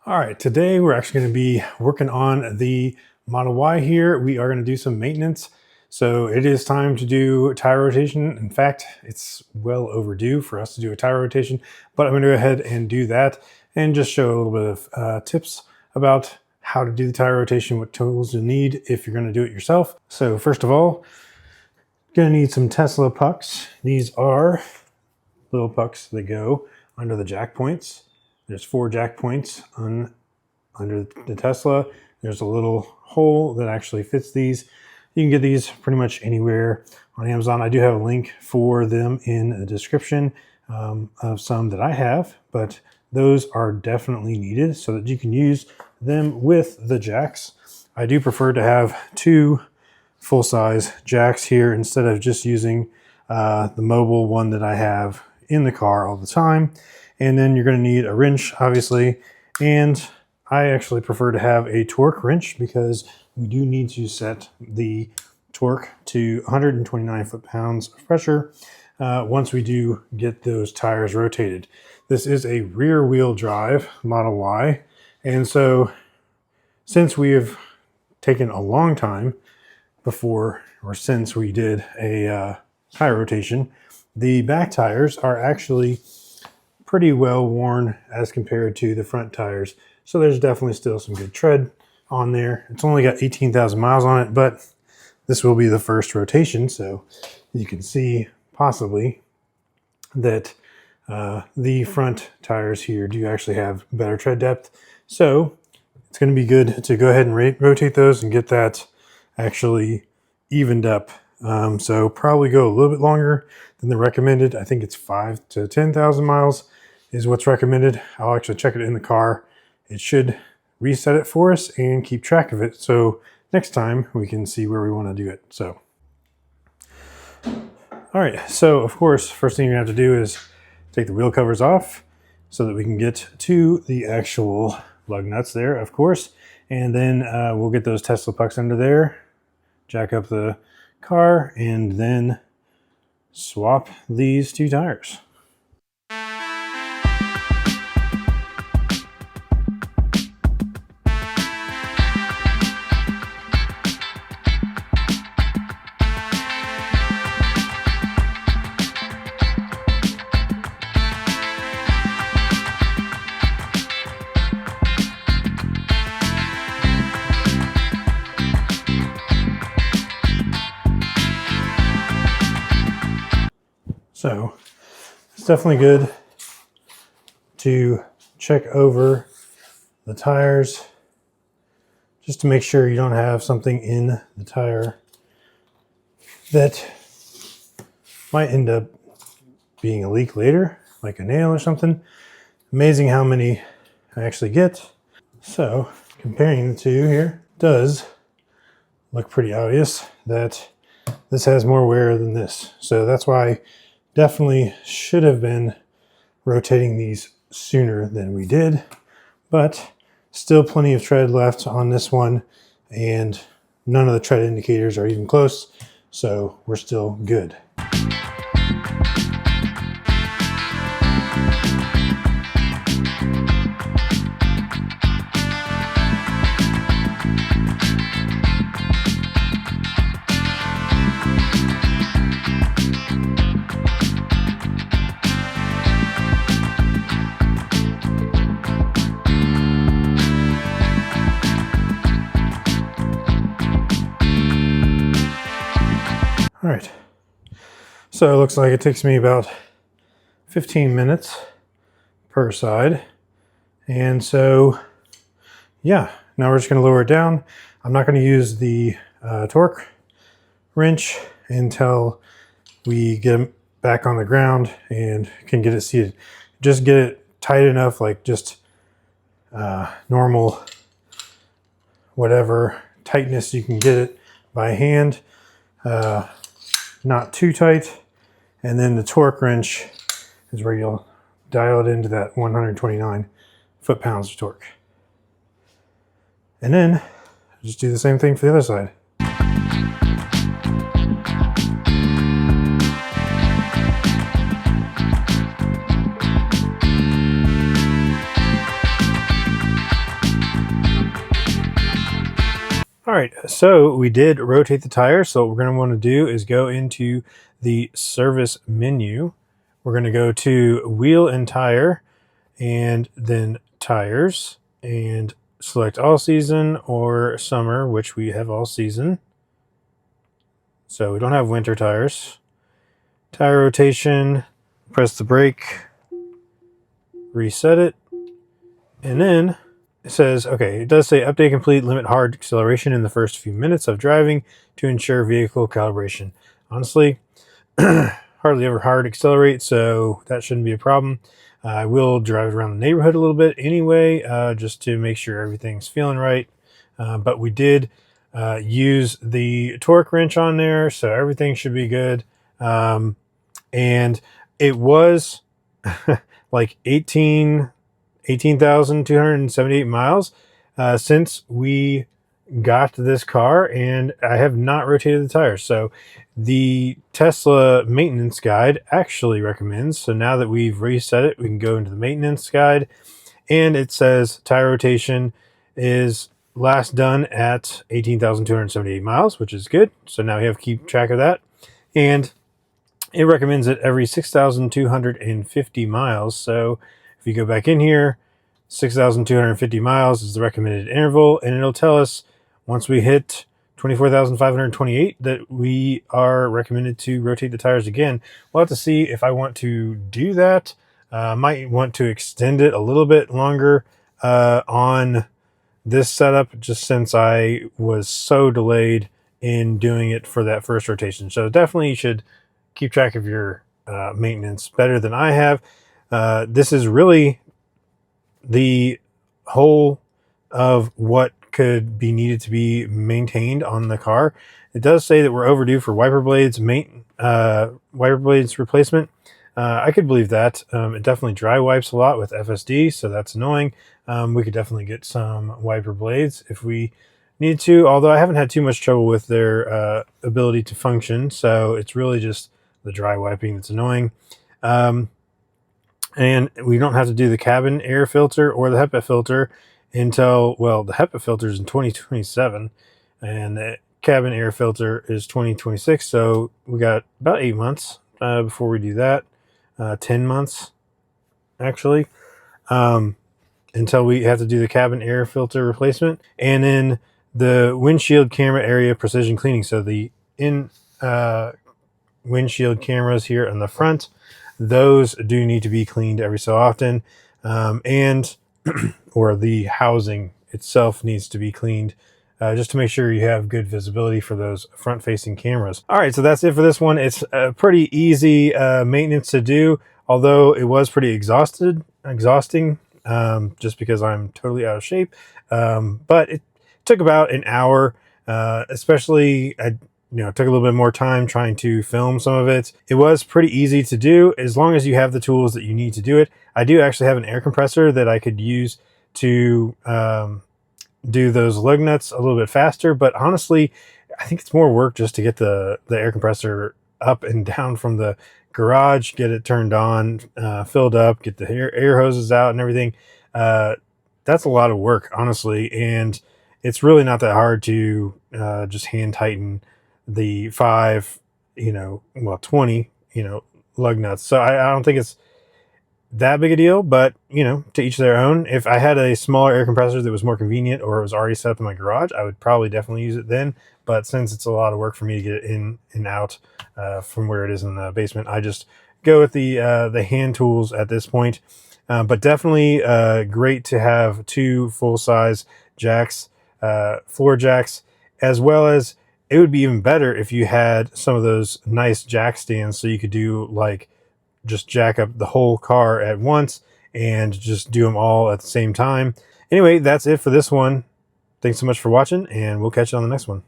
All right, today we're actually going to be working on the Model Y here. We are going to do some maintenance. So it is time to do tire rotation. In fact, it's well overdue for us to do a tire rotation, but I'm going to go ahead and do that and just show a little bit of tips about how to do the tire rotation, what tools you need if you're going to do it yourself. So first of all, you're going to need some Tesla pucks. These are little pucks that go under the jack points. There's 4 jack points under the Tesla. There's a little hole that actually fits these. You can get these pretty much anywhere on Amazon. I do have a link for them in the description of some that I have, but those are definitely needed so that you can use them with the jacks. I do prefer to have 2 full-size jacks here instead of just using the mobile one that I have in the car all the time. And then you're going to need a wrench, obviously, and I actually prefer to have a torque wrench because we do need to set the torque to 129 foot-pounds of pressure once we do get those tires rotated. This is a rear-wheel drive Model Y, and so since we have taken a long time before or since we did a tire rotation, the back tires are actually pretty well worn as compared to the front tires. So there's definitely still some good tread on there. It's only got 18,000 miles on it, but this will be the first rotation. So you can see possibly that the front tires here do actually have better tread depth. So it's going to be good to go ahead and rotate those and get that actually evened up. So probably go a little bit longer than the recommended. I think it's 5 to 10,000 miles is what's recommended. I'll actually check it in the car. It should reset it for us and keep track of it. So next time we can see where we want to do it. So, all right. So of course, first thing you have to do is take the wheel covers off so that we can get to the actual lug nuts there, of course. And then we'll get those Tesla pucks under there, jack up the car, and then swap these 2 tires. So it's definitely good to check over the tires just to make sure you don't have something in the tire that might end up being a leak later, like a nail or something. Amazing how many I actually get. So comparing the two here, does look pretty obvious that this has more wear than this. So that's why definitely should have been rotating these sooner than we did, but still plenty of tread left on this one, and none of the tread indicators are even close, so we're still good. All right, so it looks like it takes me about 15 minutes per side. And so, yeah, now we're just gonna lower it down. I'm not gonna use the torque wrench until we get it back on the ground and can get it seated. Just get it tight enough, like just normal, whatever tightness you can get it by hand. Not too tight. And then the torque wrench is where you'll dial it into that 129 foot-pounds of torque. And then just do the same thing for the other side. All right, so we did rotate the tires. So what we're going to want to do is go into the service menu. We're going to go to wheel and tire, and then tires, and select all season or summer, which we have all season. So we don't have winter tires. Tire rotation, press the brake, reset it, and then it says, okay, it does say update complete, limit hard acceleration in the first few minutes of driving to ensure vehicle calibration. Honestly, hardly ever hard accelerate, so that shouldn't be a problem. I will drive it around the neighborhood a little bit anyway, just to make sure everything's feeling right. But we did use the torque wrench on there, so everything should be good. And it was like 18,278 miles since we got this car, and I have not rotated the tires. So the Tesla maintenance guide actually recommends, so now that we've reset it, we can go into the maintenance guide, and it says tire rotation is last done at 18,278 miles, which is good. So now we have to keep track of that. And it recommends it every 6,250 miles. So if you go back in here, 6,250 miles is the recommended interval, and it'll tell us once we hit 24,528 that we are recommended to rotate the tires again. We'll have to see if I want to do that. I might want to extend it a little bit longer on this setup, just since I was so delayed in doing it for that first rotation. So definitely you should keep track of your maintenance better than I have. This is really the whole of what could be needed to be maintained on the car. It does say that we're overdue for wiper blades replacement. I could believe that. It definitely dry wipes a lot with FSD, so that's annoying. We could definitely get some wiper blades if we need to, although I haven't had too much trouble with their ability to function, so it's really just the dry wiping that's annoying. And we don't have to do the cabin air filter or the HEPA filter until, well, the HEPA filter is in 2027 and the cabin air filter is 2026. So we got about 8 months before we do that. 10 months, actually, until we have to do the cabin air filter replacement. And then the windshield camera area precision cleaning. So the windshield cameras here in the front, those do need to be cleaned every so often, and or the housing itself needs to be cleaned just to make sure you have good visibility for those front-facing cameras. All right, so that's it for this one. It's a pretty easy maintenance to do, although it was pretty exhausting, just because I'm totally out of shape. But it took about an hour, especially it took a little bit more time trying to film some of it. It was pretty easy to do as long as you have the tools that you need to do it. I do actually have an air compressor that I could use to do those lug nuts a little bit faster, but honestly, I think it's more work just to get the air compressor up and down from the garage, get it turned on, filled up, get the air hoses out and everything. That's a lot of work, honestly, and it's really not that hard to just hand tighten the 20 lug nuts. So I don't think it's that big a deal, but to each their own. If I had a smaller air compressor that was more convenient, or it was already set up in my garage, I would probably definitely use it then. But since it's a lot of work for me to get it in and out from where it is in the basement, I just go with the hand tools at this point. But definitely great to have two full-size jacks, floor jacks, as well as it would be even better if you had some of those nice jack stands, so you could do like just jack up the whole car at once and just do them all at the same time. Anyway, that's it for this one. Thanks so much for watching, and we'll catch you on the next one.